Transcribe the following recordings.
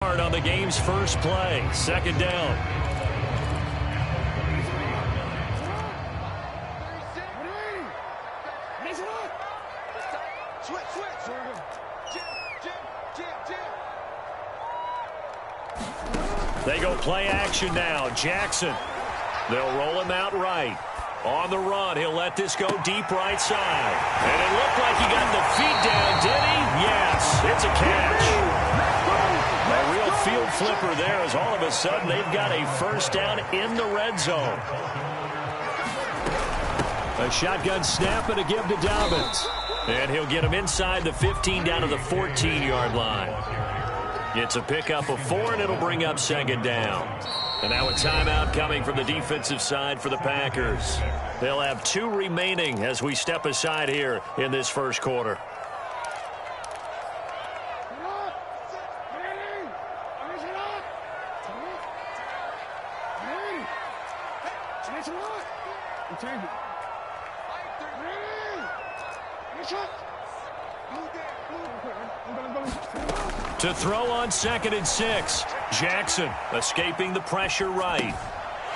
start on the game's first play. Second down. They go play action now. Jackson. They'll roll him out right. On the run, he'll let this go deep right side. And it looked like he got the feet down, did he? Yes, it's a catch. A real field flipper there as all of a sudden they've got a first down in the red zone. A shotgun snap and a give to Dobbins. And he'll get him inside the 15 down to the 14-yard line. It's a pickup of 4, and it'll bring up second down. And now a timeout coming from the defensive side for the Packers. They'll have 2 remaining as we step aside here in this first quarter. To throw on 2nd and 6. Jackson escaping the pressure right.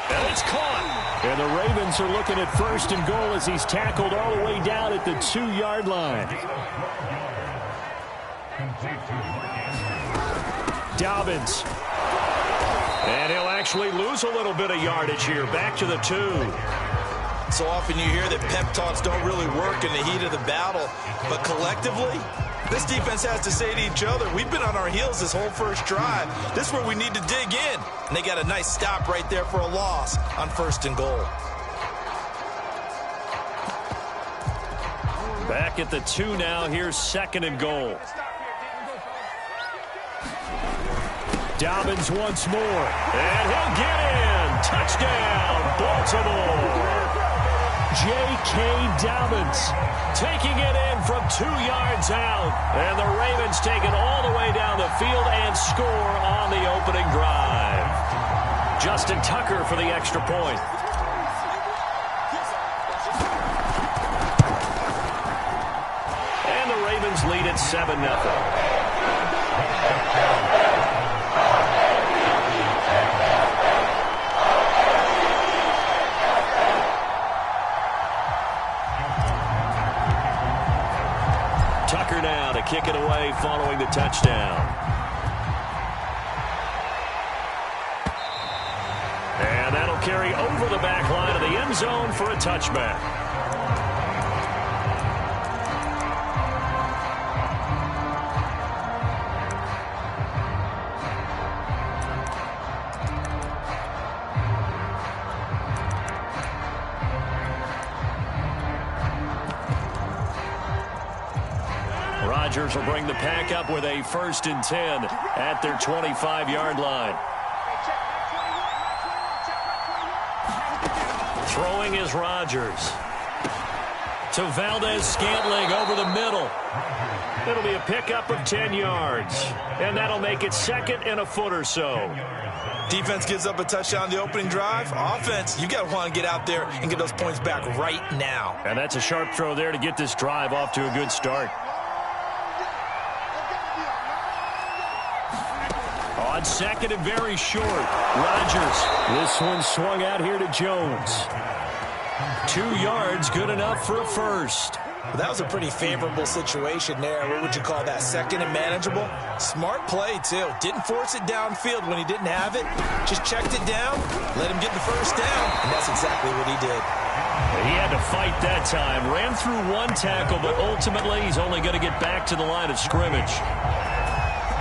And it's caught. And the Ravens are looking at 1st and goal as he's tackled all the way down at the 2-yard line. Dobbins. And he'll actually lose a little bit of yardage here. Back to the 2. So often you hear that pep talks don't really work in the heat of the battle. But collectively, this defense has to say to each other, we've been on our heels this whole first drive. This is where we need to dig in. And they got a nice stop right there for a loss on 1st and goal. Back at the 2 now. Here's 2nd and goal. Dobbins once more. And he'll get in. Touchdown, Baltimore. J.K. Dobbins taking it in from 2 yards out. And the Ravens take it all the way down the field and score on the opening drive. Justin Tucker for the extra point. And the Ravens lead at 7-0. Tucker now to kick it away following the touchdown. And that'll carry over the back line of the end zone for a touchback. Rodgers will bring the pack up with a 1st and 10 at their 25-yard line. Throwing is Rodgers. To Valdez-Scantling over the middle. It'll be a pickup of 10 yards. And that'll make it 2nd and a foot or so. Defense gives up a touchdown the opening drive. Offense, you got to want to get out there and get those points back right now. And that's a sharp throw there to get this drive off to a good start. On 2nd and very short, Rodgers. This one swung out here to Jones. 2 yards, good enough for a first. Well, that was a pretty favorable situation there. What would you call that? 2nd and manageable? Smart play, too. Didn't force it downfield when he didn't have it. Just checked it down, let him get the first down, and that's exactly what he did. He had to fight that time. Ran through 1 tackle, but ultimately he's only going to get back to the line of scrimmage.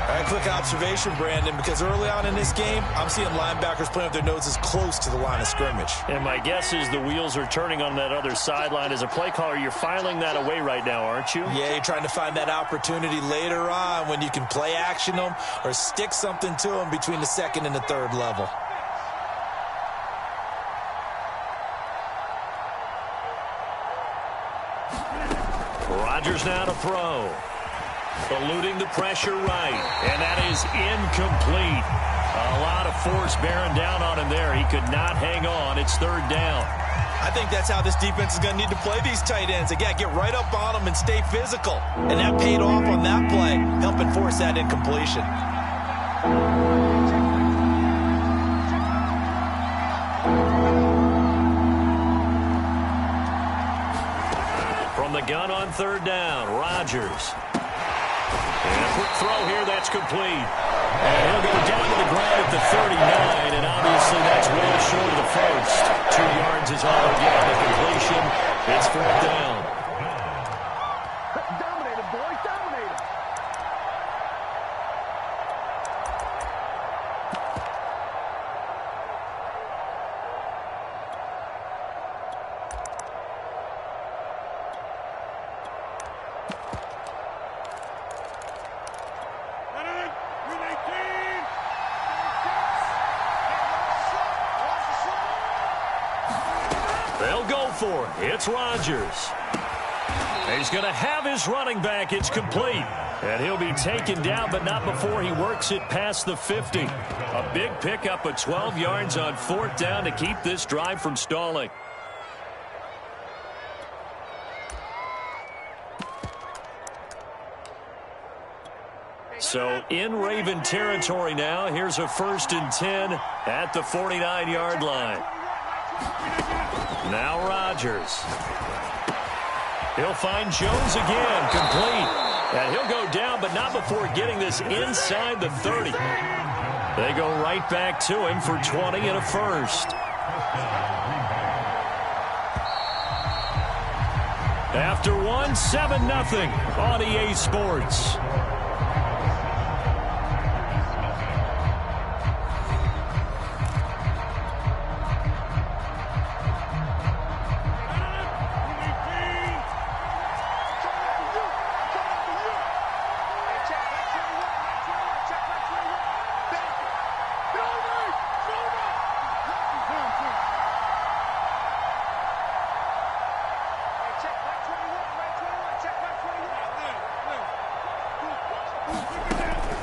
All right, quick observation, Brandon, because early on in this game, I'm seeing linebackers playing with their noses close to the line of scrimmage. And my guess is the wheels are turning on that other sideline. As a play caller, you're filing that away right now, aren't you? Yeah, you're trying to find that opportunity later on when you can play action them or stick something to them between the 2nd and the 3rd level. Rodgers now to throw. Eluding the pressure right. And that is incomplete. A lot of force bearing down on him there. He could not hang on. It's 3rd down. I think that's how this defense is going to need to play these tight ends. Again, get right up on them and stay physical. And that paid off on that play, helping force that incompletion. the gun on third down. Rodgers. And a quick throw here. That's complete. And he'll go down to the ground at the 39, and obviously that's way short of the first. 2 yards is all they get on the completion. It's fourth down. Dominated, boys, dominated. They'll go for it. It's Rodgers. He's going to have his running back. It's complete. And he'll be taken down, but not before he works it past the 50. A big pickup of 12 yards on fourth down to keep this drive from stalling. So in Raven territory now. Here's a 1st and 10 at the 49-yard line. Now Rodgers. He'll find Jones again, complete. And he'll go down, but not before getting this inside the 30. They go right back to him for 20 and a first. After one, 7-0 on EA Sports.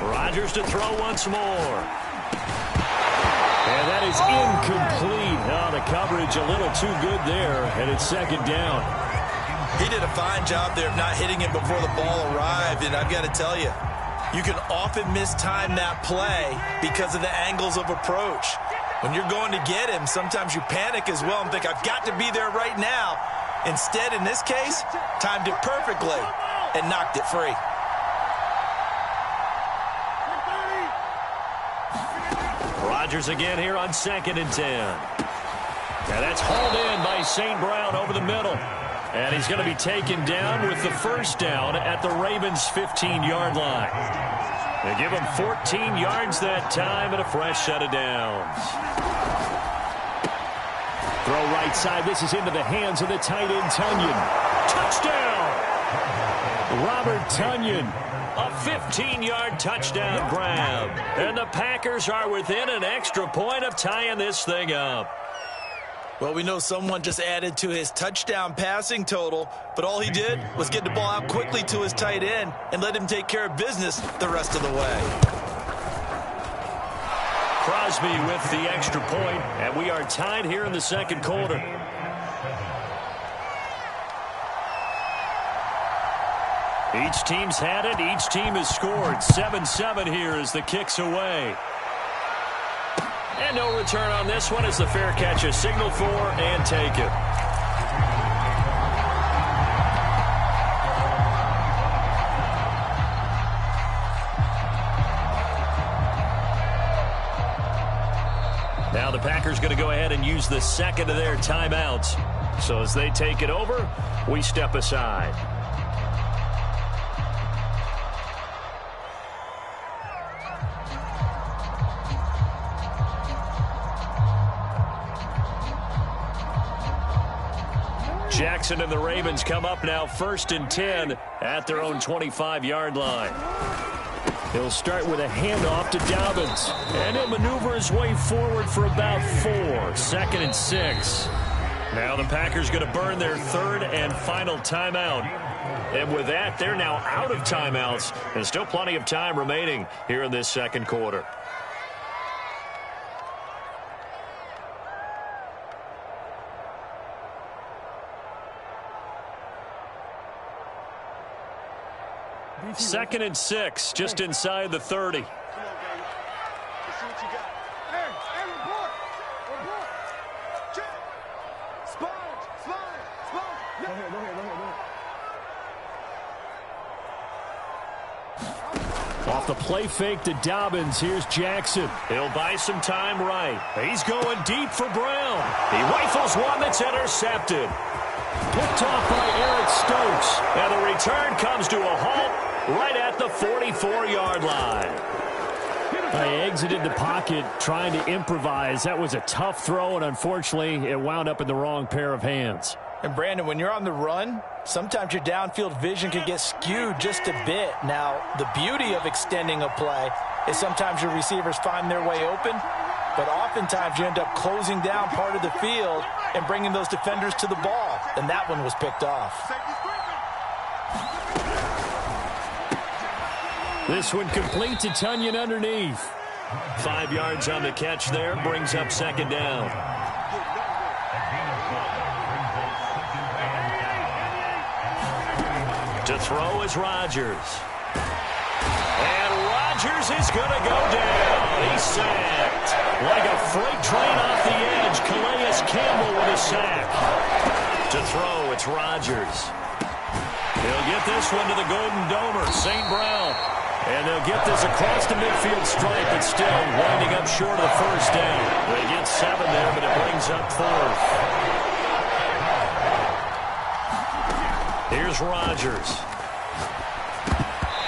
Rodgers to throw once more. And that is incomplete. Oh, the coverage a little too good there, and it's second down. He did a fine job there of not hitting it before the ball arrived, and I've got to tell you, you can often mistime that play because of the angles of approach. When you're going to get him, sometimes you panic as well and think, I've got to be there right now. Instead, in this case, timed it perfectly and knocked it free. Rodgers again here on 2nd and 10. And that's hauled in by St. Brown over the middle. And he's going to be taken down with the first down at the Ravens' 15-yard line. They give him 14 yards that time and a fresh set of downs. Throw right side. This is into the hands of the tight end, Tunyon. Touchdown! Robert Tunyon. A 15-yard touchdown grab. And the Packers are within an extra point of tying this thing up. Well, we know someone just added to his touchdown passing total, but all he did was get the ball out quickly to his tight end and let him take care of business the rest of the way. Crosby with the extra point, and we are tied here in the second quarter. Each team's had it. Each team has scored. 7-7 here as the kick's away. And no return on this one as the fair catch is signaled for and taken. Now the Packers going to go ahead and use the second of their timeouts. So as they take it over, we step aside. Jackson and the Ravens come up now 1st and 10 at their own 25-yard line. He'll start with a handoff to Dobbins, and he'll maneuver his way forward for about 4. 2nd and 6. Now the Packers going to burn their 3rd and final timeout. And with that, they're now out of timeouts, and still plenty of time remaining here in this second quarter. Second and 6, just inside the 30. the play fake to Dobbins. Here's Jackson. He'll buy some time right. He's going deep for Brown. He rifles one that's intercepted. Picked off by Eric Stokes. And the return comes to a halt right at the 44-yard line. They exited the pocket trying to improvise. That was a tough throw, and unfortunately, it wound up in the wrong pair of hands. And, Brandon, when you're on the run, sometimes your downfield vision can get skewed just a bit. Now, the beauty of extending a play is sometimes your receivers find their way open, but oftentimes you end up closing down part of the field and bringing those defenders to the ball, and that one was picked off. This one complete to Tunyon underneath. 5 yards on the catch there, brings up second down. To throw is Rodgers. And Rodgers is going to go down. He's sacked. Like a freight train off the edge, Calais Campbell with a sack. To throw, it's Rodgers. He'll get this one to the Golden Domer, St. Brown. And they'll get this across the midfield stripe, but still winding up short of the first down. They get 7 there, but it brings up 4th. Here's Rodgers.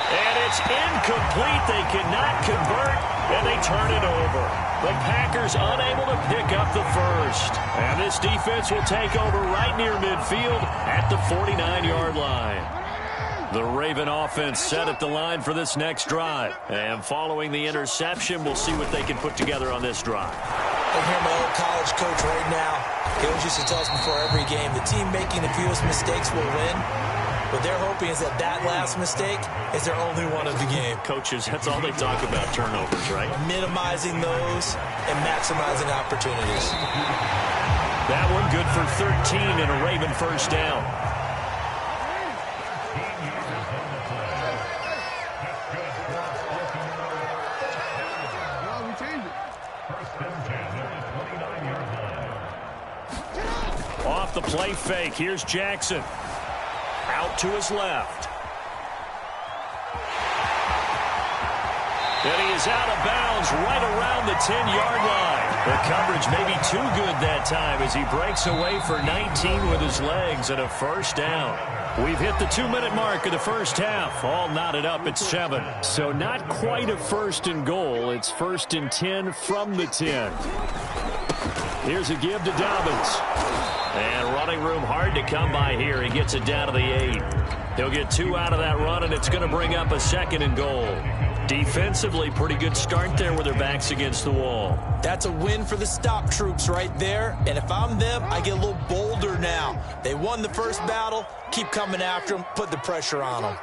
And it's incomplete. They cannot convert, and they turn it over. The Packers unable to pick up the first. And this defense will take over right near midfield at the 49-yard line. The Raven offense set at the line for this next drive. And following the interception, we'll see what they can put together on this drive. I hear my old college coach right now. He always used to tell us before every game, the team making the fewest mistakes will win. What they're hoping is that that last mistake is their only one of the game. Coaches, that's all they talk about, turnovers, right? Minimizing those and maximizing opportunities. That one good for 13 and a Raven first down. Off the play fake, here's Jackson. Out to his left. And he is out of bounds right around the 10-yard line. The coverage may be too good that time as he breaks away for 19 with his legs and a first down. We've hit the 2-minute mark of the first half. All knotted up at 7. So not quite a first and goal. It's 1st and 10 from the 10. Here's a give to Dobbins. And running room hard to come by here. He gets it down to the 8. He'll get 2 out of that run, and it's going to bring up a 2nd and goal. Defensively, pretty good start there with their backs against the wall. That's a win for the stop troops right there. And if I'm them, I get a little bolder now. They won the first battle. Keep coming after them. Put the pressure on them.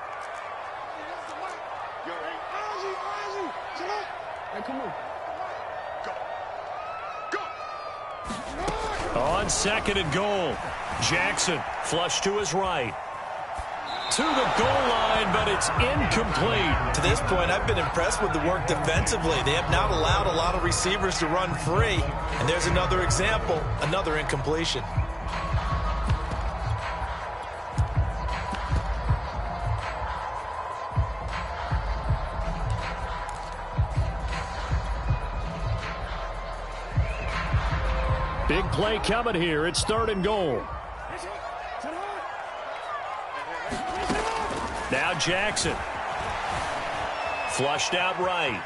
On 2nd and goal, Jackson flush to his right. To the goal line, but it's incomplete. To this point, I've been impressed with the work defensively. They have not allowed a lot of receivers to run free. And there's another example, another incompletion. Big play coming here. It's 3rd and goal. Now Jackson. Flushed out right.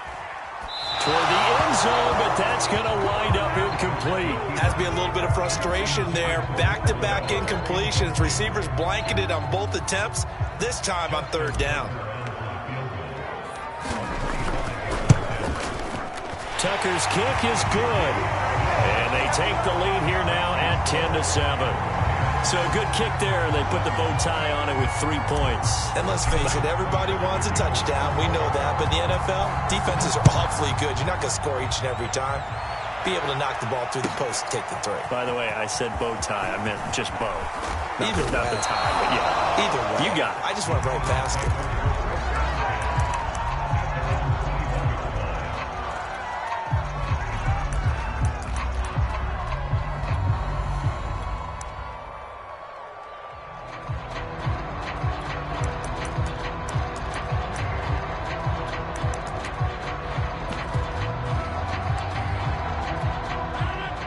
Toward the end zone, but that's going to wind up incomplete. Has to be a little bit of frustration there. Back-to-back incompletions. Receivers blanketed on both attempts, this time on 3rd down. Tucker's kick is good. And they take the lead here now at 10-7. So a good kick there. They put the bow tie on it with 3 points. And let's face it, everybody wants a touchdown. We know that. But in the NFL, defenses are awfully good. You're not going to score each and every time. Be able to knock the ball through the post and take the 3. By the way, I said bow tie. I meant just bow. Not the tie, but yeah. Either way. You got it. I just went right past it.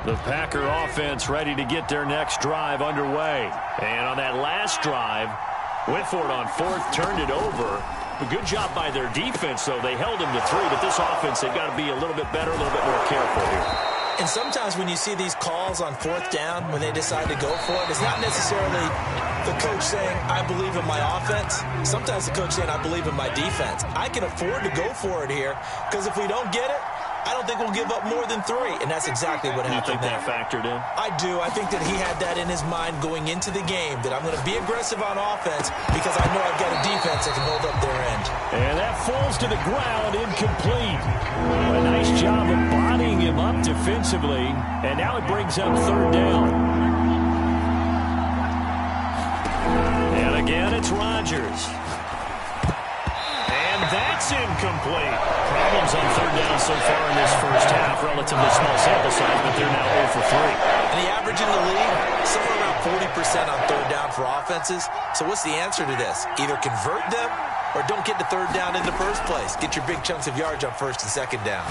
The Packer offense ready to get their next drive underway. And on that last drive, went for it on fourth, turned it over. A good job by their defense, though. They held them to 3, but this offense, they've got to be a little bit better, a little bit more careful here. And sometimes when you see these calls on fourth down, when they decide to go for it, it's not necessarily the coach saying, I believe in my offense. Sometimes the coach saying, I believe in my defense. I can afford to go for it here, because if we don't get it, I don't think we'll give up more than 3, and that's exactly what happened. You think that factored in? I do. I think that he had that in his mind going into the game, that I'm going to be aggressive on offense because I know I've got a defense that can hold up their end. And that falls to the ground, incomplete. A nice job of bodying him up defensively, and now it brings up third down. And again, it's Rodgers. And that's incomplete. Problems on third down so far in this first half. Relatively small sample size, but they're now 0 for 3. And the average in the league, somewhere around 40% on third down for offenses. So what's the answer to this? Either convert them or don't get to third down in the first place. Get your big chunks of yards on first and second down.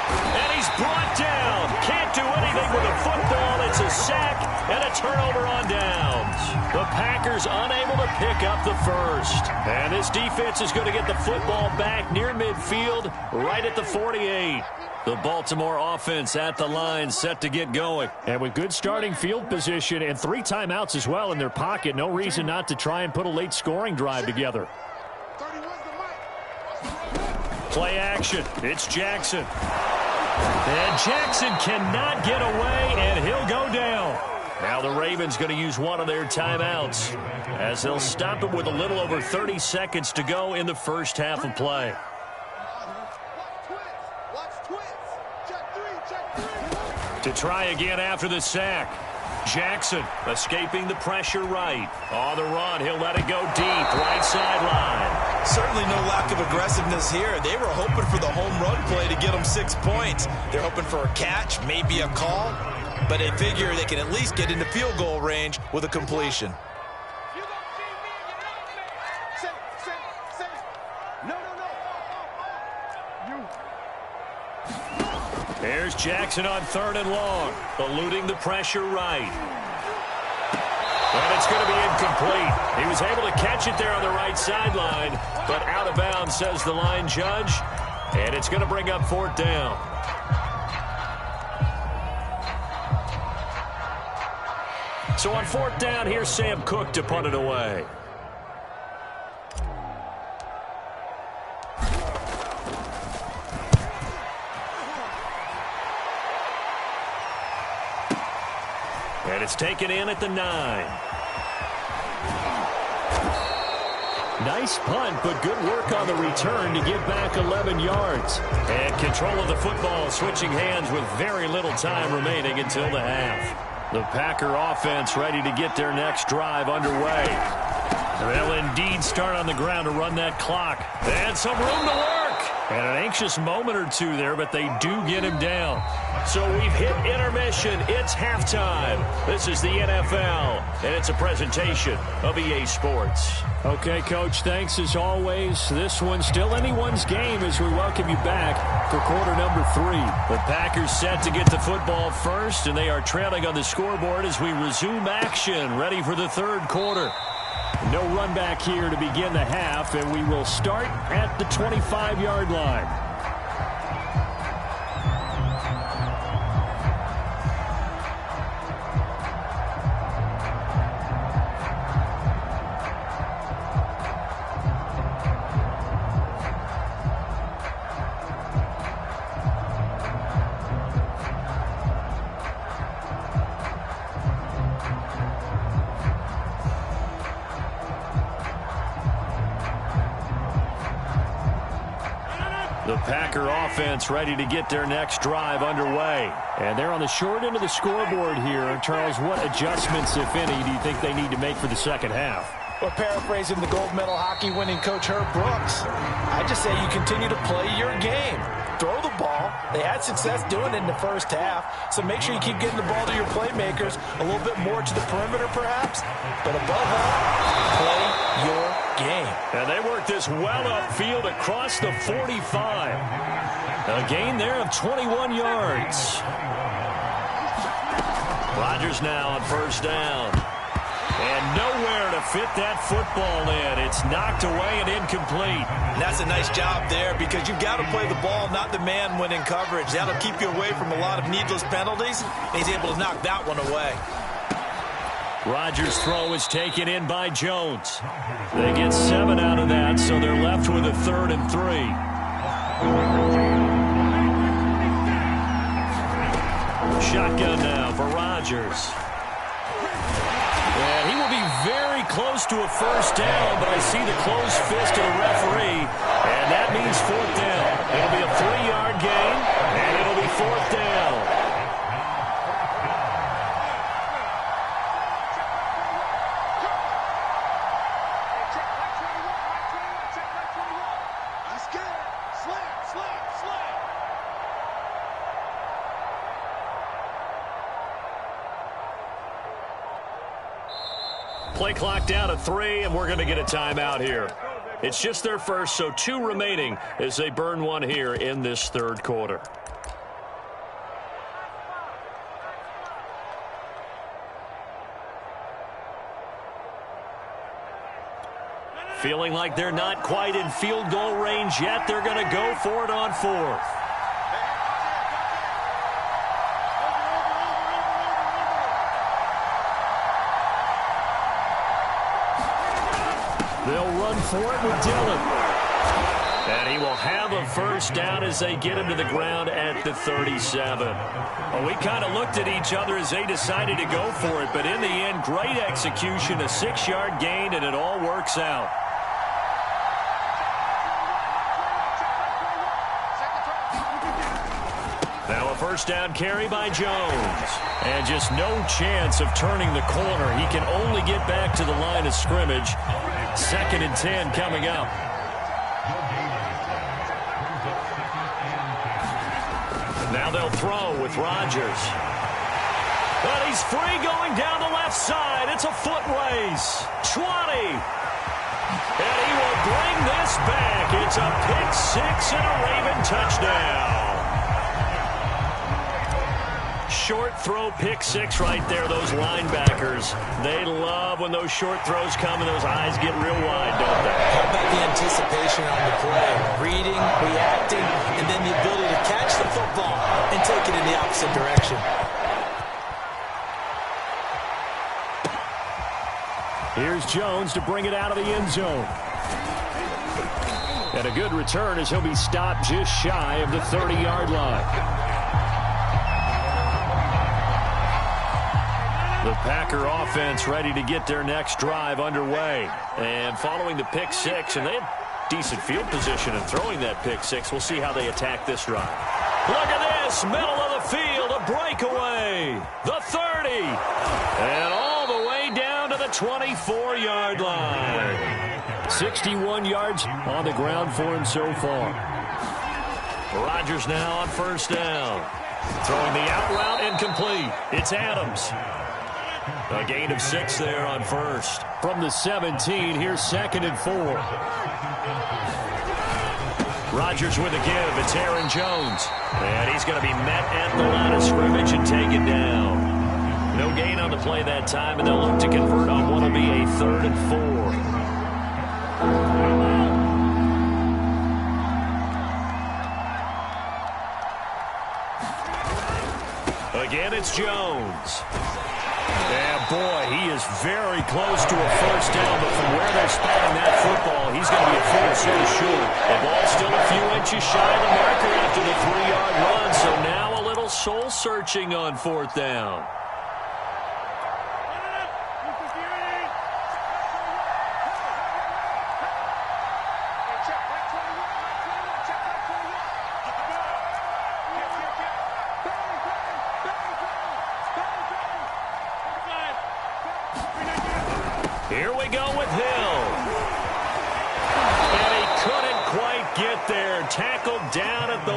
And he's brought down. Can't do anything with a football. It's a sack and a turnover on downs. The Packers unable to pick up the first. And this defense is going to get the football back near midfield, right at the 48. The Baltimore offense at the line, set to get going. And with good starting field position and 3 timeouts as well in their pocket, no reason not to try and put a late scoring drive together. Play action. It's Jackson. And Jackson cannot get away, and he'll go down. Now the Ravens going to use one of their timeouts as they'll stop it with a little over 30 seconds to go in the first half of play. To try again after the sack. Jackson escaping the pressure right. On the run, he'll let it go deep, right sideline. Certainly no lack of aggressiveness here. They were hoping for the home run play to get them 6 points. They're hoping for a catch, maybe a call, but they figure they can at least get into field goal range with a completion. There's Jackson on 3rd and long, eluding the pressure right. And it's going to be incomplete. He was able to catch it there on the right sideline, but out of bounds, says the line judge. And it's going to bring up 4th down. So on 4th down, here's Sam Cook to punt it away. And it's taken in at the 9. Nice punt, but good work on the return to get back 11 yards. And control of the football, switching hands with very little time remaining until the half. The Packer offense ready to get their next drive underway. They'll indeed start on the ground to run that clock. And some room to work. And an anxious moment or two there, but they do get him down. So we've hit intermission. It's halftime. This is the NFL, and it's a presentation of EA Sports. Okay, Coach, thanks as always. This one's still anyone's game as we welcome you back for quarter number 3. The Packers set to get the football first, and they are trailing on the scoreboard as we resume action, ready for the 3rd quarter. No run back here to begin the half, and we will start at the 25-yard line. The Packer offense ready to get their next drive underway. And they're on the short end of the scoreboard here. Charles, what adjustments, if any, do you think they need to make for the second half? Well, paraphrasing the gold medal hockey winning coach Herb Brooks, I just say you continue to play your game. Throw the ball. They had success doing it in the first half, so make sure you keep getting the ball to your playmakers, a little bit more to the perimeter perhaps, but above all, play your game. And they work this well upfield across the 45. A gain there of 21 yards. Rodgers now on first down. And nowhere to fit that football in. It's knocked away and incomplete. And that's a nice job there because you've got to play the ball, not the man when in coverage. That'll keep you away from a lot of needless penalties. And he's able to knock that one away. Rodgers' throw is taken in by Jones. They get 7 out of that, so they're left with a 3rd and 3. Shotgun now for Rodgers. And he will be very close to a first down, but I see the closed fist of the referee, and that means 4th down. It'll be a 3-yard gain, and it'll be 4th down. Play clock down to 3, and we're going to get a timeout here. It's just their first, so 2 remaining as they burn one here in this 3rd quarter. Feeling like they're not quite in field goal range yet. They're going to go for it on 4th. They'll run for it with Dillon. And he will have a first down as they get him to the ground at the 37. Well, we kind of looked at each other as they decided to go for it, but in the end, great execution, a 6-yard gain, and it all works out. Now a first down carry by Jones. And just no chance of turning the corner. He can only get back to the line of scrimmage. 2nd and 10 coming up. Now they'll throw with Rodgers. But he's free going down the left side. It's a foot race. 20. And he will bring this back. It's a pick 6 and a Raven touchdown. Short throw, pick 6 right there. Those linebackers, they love when those short throws come and those eyes get real wide, don't they? How about the anticipation on the play? Reading, reacting, and then the ability to catch the football and take it in the opposite direction. Here's Jones to bring it out of the end zone. And a good return as he'll be stopped just shy of the 30-yard line. The Packer offense ready to get their next drive underway. And following the pick 6, and they had decent field position in throwing that pick 6. We'll see how they attack this drive. Look at this, middle of the field, a breakaway. The 30. And all the way down to the 24-yard line. 61 yards on the ground for him so far. Rodgers now on first down. Throwing the out route incomplete. It's Adams. A gain of 6 there on first. From the 17, here's 2nd and 4. Rodgers with a give. It's Aaron Jones. And he's going to be met at the line of scrimmage and taken down. No gain on the play that time, and they'll look to convert on what will be a 3rd and 4. Again, it's Jones. And boy, he is very close to a first down, but from where they're spotting that football, he's going to be a foot or so short. The ball's still a few inches shy of the marker after the 3-yard run, so now a little soul-searching on 4th down. Here we go with Hill. And he couldn't quite get there. Tackled down at the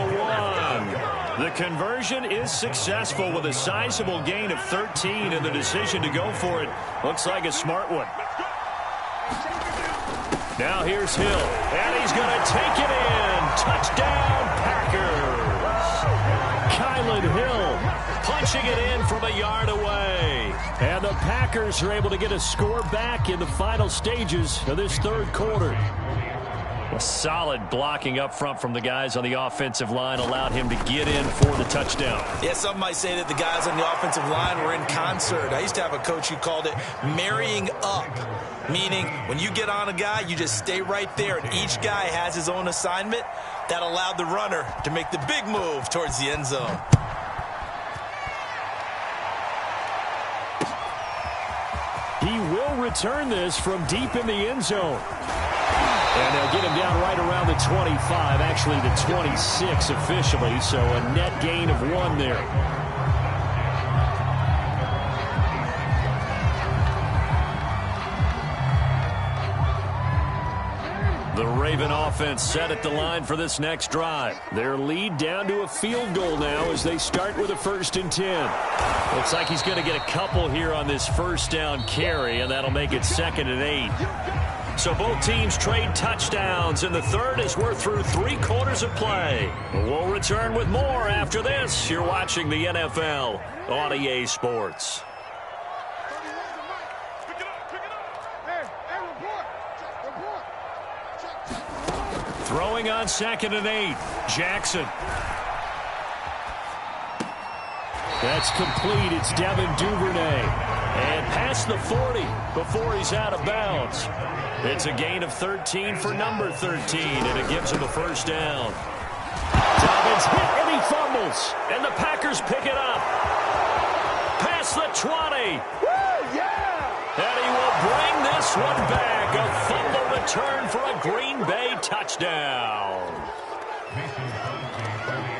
1. The conversion is successful with a sizable gain of 13, and the decision to go for it looks like a smart one. Now here's Hill, and he's going to take it in. Touchdown, Packers. Kylan Hill punched pushing it in from a yard away. And the Packers are able to get a score back in the final stages of this third quarter. A solid blocking up front from the guys on the offensive line allowed him to get in for the touchdown. Yeah, some might say that the guys on the offensive line were in concert. I used to have a coach who called it marrying up, meaning when you get on a guy, you just stay right there, and each guy has his own assignment. That allowed the runner to make the big move towards the end zone. He will return this from deep in the end zone. And they'll get him down right around the 25, actually the 26 officially, so a net gain of 1 there. The Raven offense set at the line for this next drive. Their lead down to a field goal now as they start with a 1st and 10. Looks like he's going to get a couple here on this first down carry, and that'll make it 2nd and 8. So both teams trade touchdowns, and the third as we're through 3 quarters of play. We'll return with more after this. You're watching the NFL on EA Sports. Throwing on 2nd and 8. Jackson. That's complete. It's Devin Duvernay. And past the 40 before he's out of bounds. It's a gain of 13 for number 13, and it gives him a first down. Dobbins hit and he fumbles. And the Packers pick it up. Past the 20. And he will bring this one back. A fumble return for a Green Bay touchdown.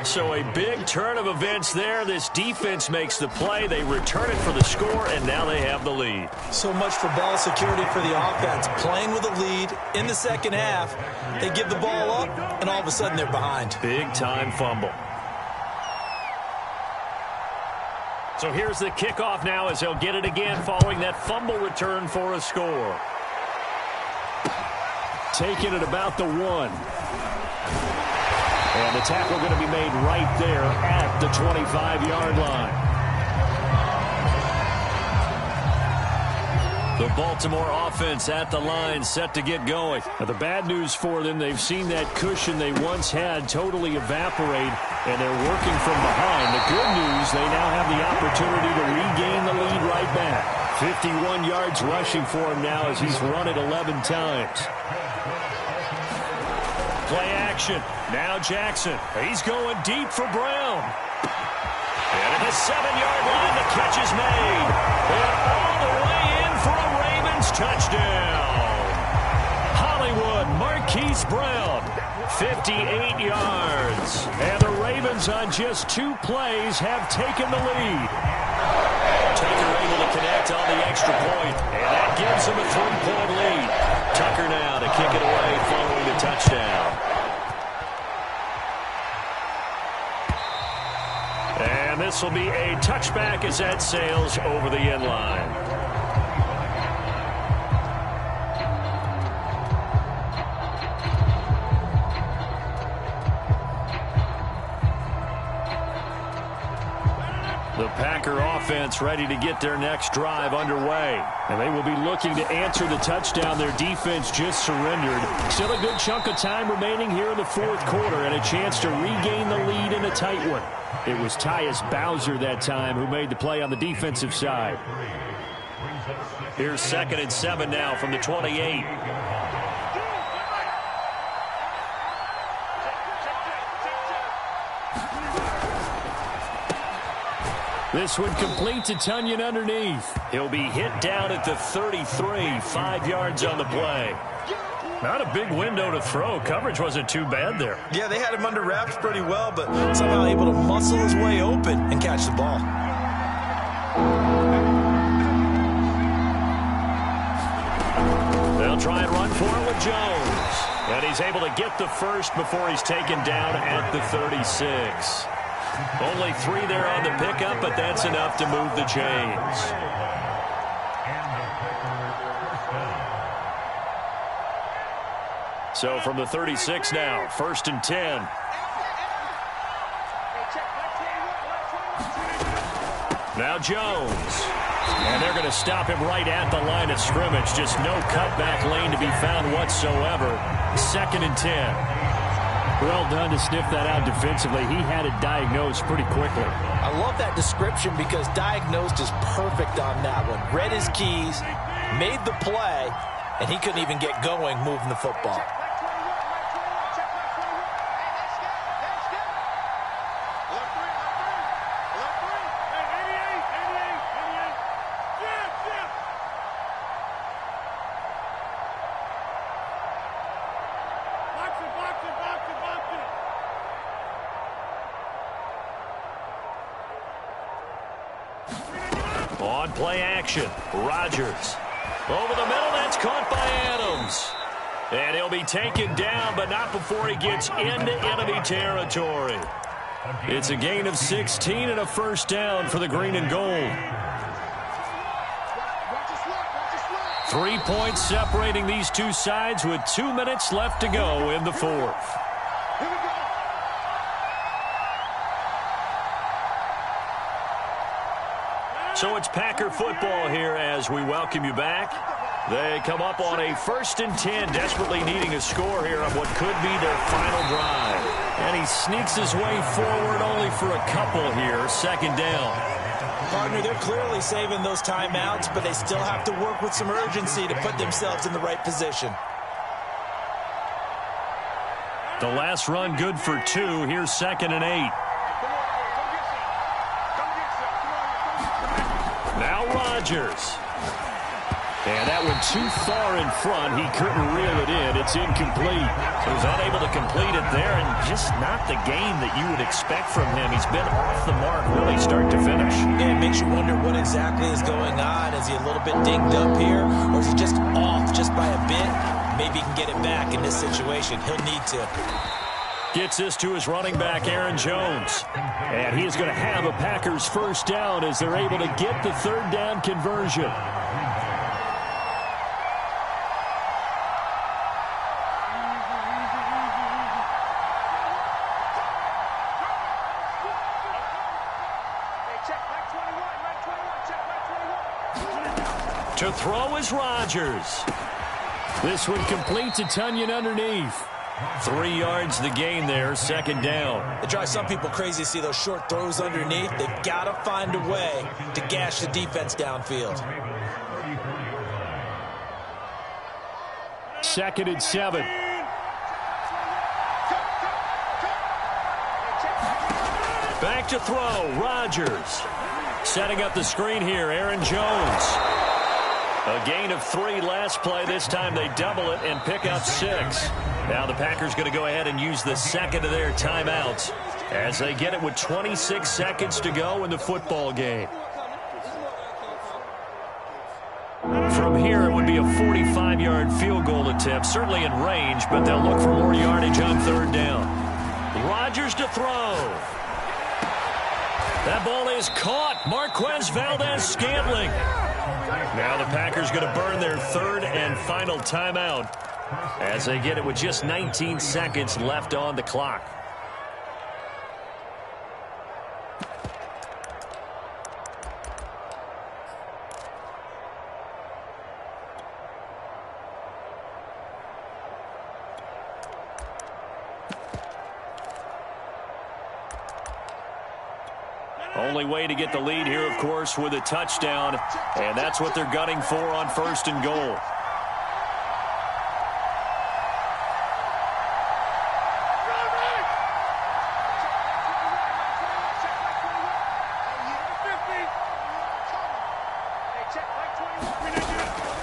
So a big turn of events there. This defense makes the play. They return it for the score, and now they have the lead. So much for ball security for the offense. Playing with a lead in the second half. They give the ball up, and all of a sudden they're behind. Big-time fumble. So here's the kickoff now as he'll get it again following that fumble return for a score. Taking it about the 1. And the tackle going to be made right there at the 25-yard line. The Baltimore offense at the line set to get going. Now, the bad news for them, they've seen that cushion they once had totally evaporate, and they're working from behind. The good news, they now have the opportunity to regain the lead right back. 51 yards rushing for him now as he's run it 11 times. Play action. Now Jackson. He's going deep for Brown. And at the 7-yard line, the catch is made. And all the way in for a Ravens touchdown. Hollywood Marquise Brown, 58 yards. And the Ravens on just 2 plays have taken the lead. Tucker able to connect on the extra point, and that gives him a 3-point lead. Tucker now to kick it away following the touchdown. And this will be a touchback as that sails over the end line. The Packer offense ready to get their next drive underway. And they will be looking to answer the touchdown their defense just surrendered. Still a good chunk of time remaining here in the 4th quarter and a chance to regain the lead in a tight one. It was Tyus Bowser that time who made the play on the defensive side. Here's 2nd and 7 now from the 28. This one complete to Tunyon underneath. He'll be hit down at the 33, 5 yards on the play. Not a big window to throw. Coverage wasn't too bad there. Yeah, they had him under wraps pretty well, but somehow able to muscle his way open and catch the ball. They'll try and run for it with Jones. And he's able to get the first before he's taken down at the 36. Only 3 there on the pickup, but that's enough to move the chains. So from the 36 now, 1st and 10. Now Jones. And they're going to stop him right at the line of scrimmage. Just no cutback lane to be found whatsoever. 2nd and 10. Well done to sniff that out defensively. He had it diagnosed pretty quickly. I love that description because diagnosed is perfect on that one. Read his keys, made the play, and he couldn't even get going moving the football. On play action, Rodgers. Over the middle, that's caught by Adams. And he'll be taken down, but not before he gets into enemy territory. It's a gain of 16 and a first down for the green and gold. 3 points separating these two sides with 2 minutes left to go in the 4th. So it's Packer football here as we welcome you back. They come up on a 1st and 10, desperately needing a score here on what could be their final drive. And he sneaks his way forward only for a couple here, 2nd down. Partner, they're clearly saving those timeouts, but they still have to work with some urgency to put themselves in the right position. The last run good for 2. Here's 2nd and 8. Now Rodgers. And that one too far in front. He couldn't reel it in. It's incomplete. He was unable to complete it there, and just not the game that you would expect from him. He's been off the mark really start to finish. Yeah, it makes you wonder what exactly is going on. Is he a little bit dinged up here, or is he just off just by a bit? Maybe he can get it back in this situation. He'll need to. Gets this to his running back, Aaron Jones. And he is going to have a Packers first down as they're able to get the 3rd down conversion. To throw is Rodgers. This one completes a Tunyon underneath. 3 yards the gain there, 2nd down. It drives some people crazy to see those short throws underneath. They've got to find a way to gash the defense downfield. 2nd and 7. Back to throw, Rodgers. Setting up the screen here, Aaron Jones. A gain of 3 last play. This time they double it and pick up 6. Now the Packers going to go ahead and use the 2nd of their timeouts as they get it with 26 seconds to go in the football game. From here, it would be a 45-yard field goal attempt, certainly in range, but they'll look for more yardage on 3rd down. Rodgers to throw. That ball is caught. Marquez Valdez-Scantling. Now the Packers going to burn their 3rd and final timeout as they get it with just 19 seconds left on the clock. Only way to get the lead here, of course, with a touchdown, and that's what they're gunning for on 1st and goal.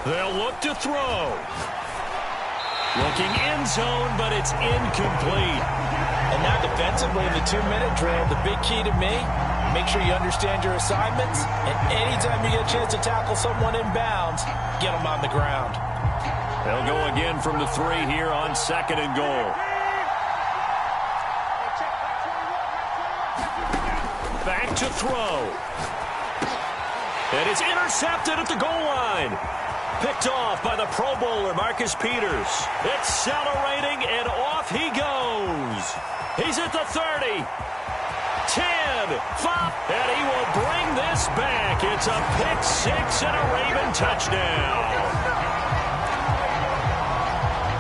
They'll look to throw. Looking end zone, but it's incomplete. And now defensively in the 2-minute drill, the big key to me, make sure you understand your assignments, and anytime you get a chance to tackle someone in bounds, get them on the ground. They'll go again from the 3 here on 2nd and goal. Back to throw. And it's intercepted at the goal line. Picked off by the Pro Bowler, Marcus Peters. Accelerating, and off he goes. He's at the 30. 10, 5, and he will bring this back. It's a pick six and a Raven touchdown.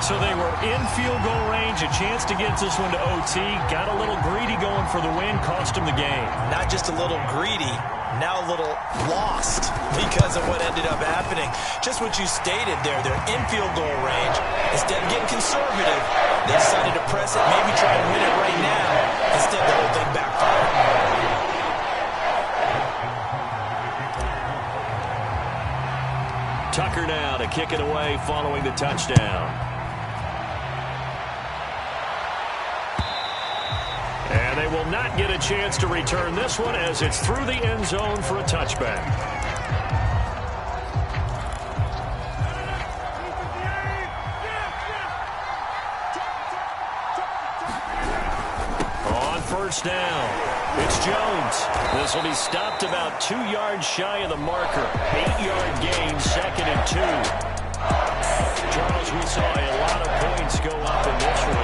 So they were in field goal range, a chance to get this one to OT. Got a little greedy going for the win, cost him the game. Not just a little greedy, now a little lost because of what ended up happening. Just what you stated there, they're in field goal range. Instead of getting conservative, they decided to press it, maybe try and win it right now. Instead, the whole thing backfired. Tucker now to kick it away following the touchdown. And they will not get a chance to return this one as it's through the end zone for a touchback. On first down, it's Jones. This will be stopped about 2 yards shy of the marker. 8-yard gain, 2nd and 2. Charles, we saw a lot of points go up in this one.